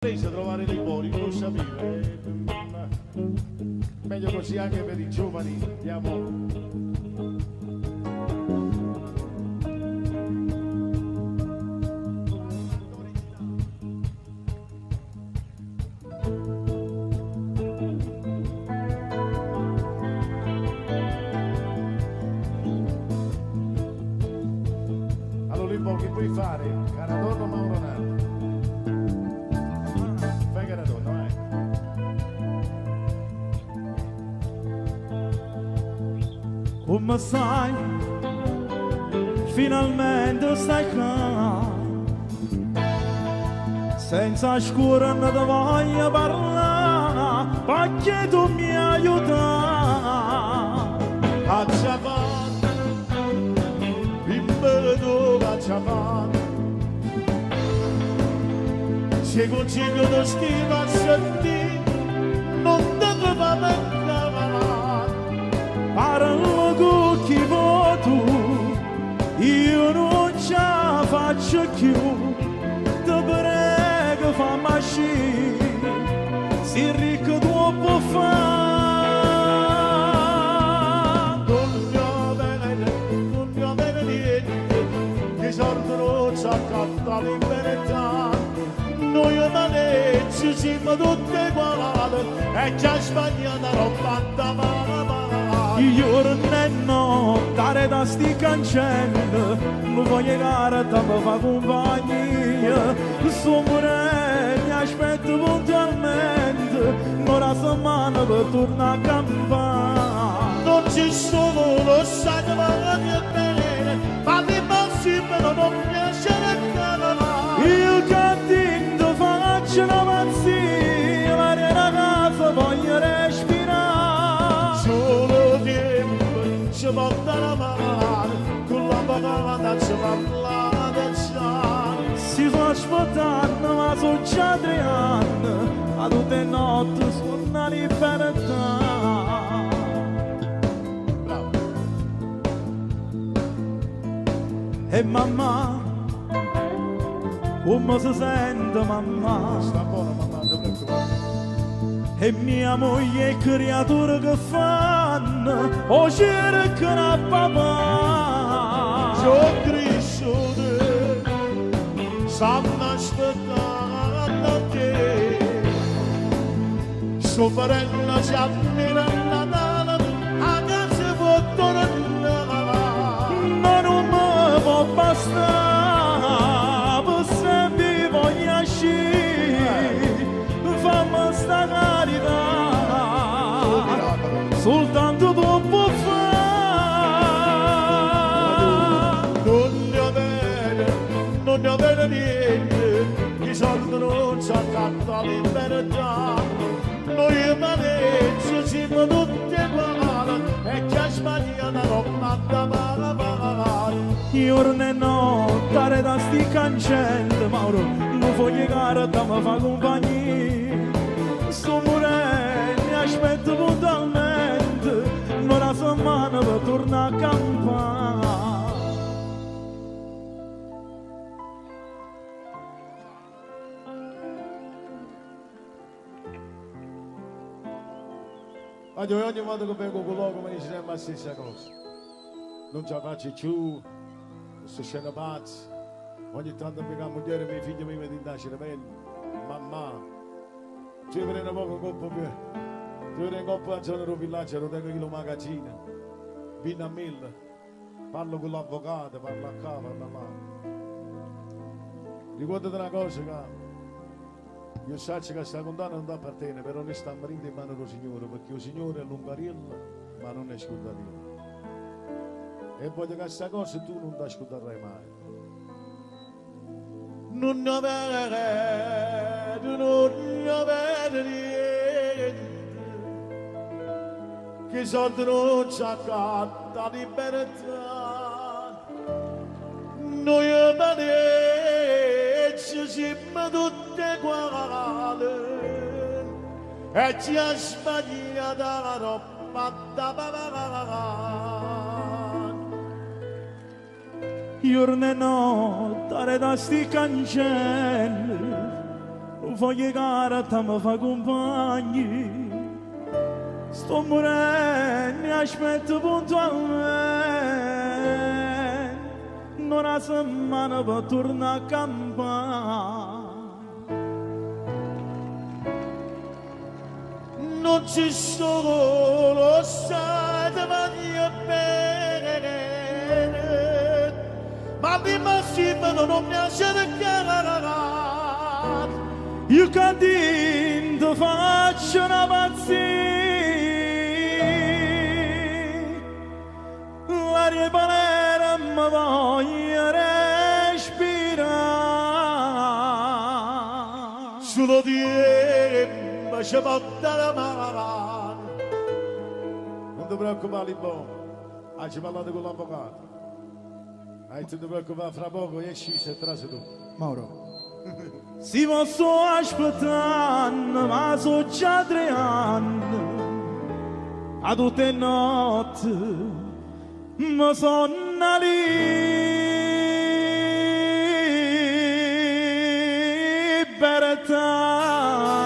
Presa trovare dei buoni, non lo sapevo. Meglio così anche per i giovani. Andiamo. Allora Limbo, che puoi fare? Caradonna Mauro Nando. Fai Caradonna, vai. Come sai, finalmente stai qua, senza scura non ti voglio parlare, perché tu mi aiuti. A Giavan, bimbo a Giavan, se consiglio di stima a sentire, non te ne va bene. Parlo con chi vuoi tu, io non ce la faccio più, ti prego fammi uscire, si ricco tu può fare. Non mi avere niente, che sordo non ci accatta libertà. Noi umanezzi siamo tutte uguali, e già sbagliata non fatta male. Io non è no, dare da sti cancelli, non voglio gara, ti fa compagnia. Suo pure mi aspetto puntualmente, una settimana per tornare a campare. Non ci sono, lo sai che va bene, ma l'impossibile non mi piace neanche. Io cantando faccio una pazzia, ma nella casa voglio respirare. Solo tempo ci porta la mano, con la bocca ci parla del cielo. Si sto aspettando, ma sono già 3 anni, a tutte le notti suona libertà. Bravo. E mamma, come si sente mamma? Sta buono mamma, non ti preoccupare. E mia moglie e creature che fanno, o cercano a papà. Sono cresciute, stanno aspettando te. Suo fratello si ammira a Natale, anche se può tornare. Ma non mi può bastare, per sempre voglio uscire, fammi sta carità, soltanto tu puoi fare. Non ne avere niente, i soldi non ci accatta libertà. Noi umanezzi siamo tutti uguali, e chi ha sbagliato non manda male. Giorno e notte, dare da sti cancelli, Mauro, non voglio gara, da mi fa compagnia. Sto morendo, mi aspetto puntualmente, una settimana per tornare a campare. Ogni volta che vengo con loro mi dice sempre la stessa cosa. Non ce la faccio più, sto scena pazzo. Ogni tanto mi cambio di miei figli mi vedono da cervello. Mamma, ci prendo poco coppa per... Ci prendo coppa a zona del villaggio, lo tengo in magazzina. Vino a 1000. Parlo con l'avvocato, parlo a qua, parlo là. Ricordate una cosa che... Io so che sta condanna non appartiene, però ne sta morendo in mano del Signore, perché il Signore è lungarello, ma non è scordarello. E voglio che questa cosa tu non ti ascolterai mai. Non avere niente, che soldi non ci accatta libertà. Noi umanezzi siamo tutti uguali, e ci ha sbagliato la roba da Giorno e notte, dare da sti cancelli, voglio gara te mi fa compagni. Sto morendo, mi aspetto puntualmente, una settimana per tornare a campare. Non ci sono, lo sai, te voglio bene, ma mi massimo non mi lasciare chiarare. Io che ti faccio una pazzia, l'aria palera mi voglio respirare. Solo tempo ci porta la mano. Non ti preoccupare, Libò, hai parlato con l'avvocato. Non ti preoccupare, fra poco esci e trasi tu. Mauro. Si posso aspettare, ma sono già 3 anni, a tutte le notti mi sono libertà.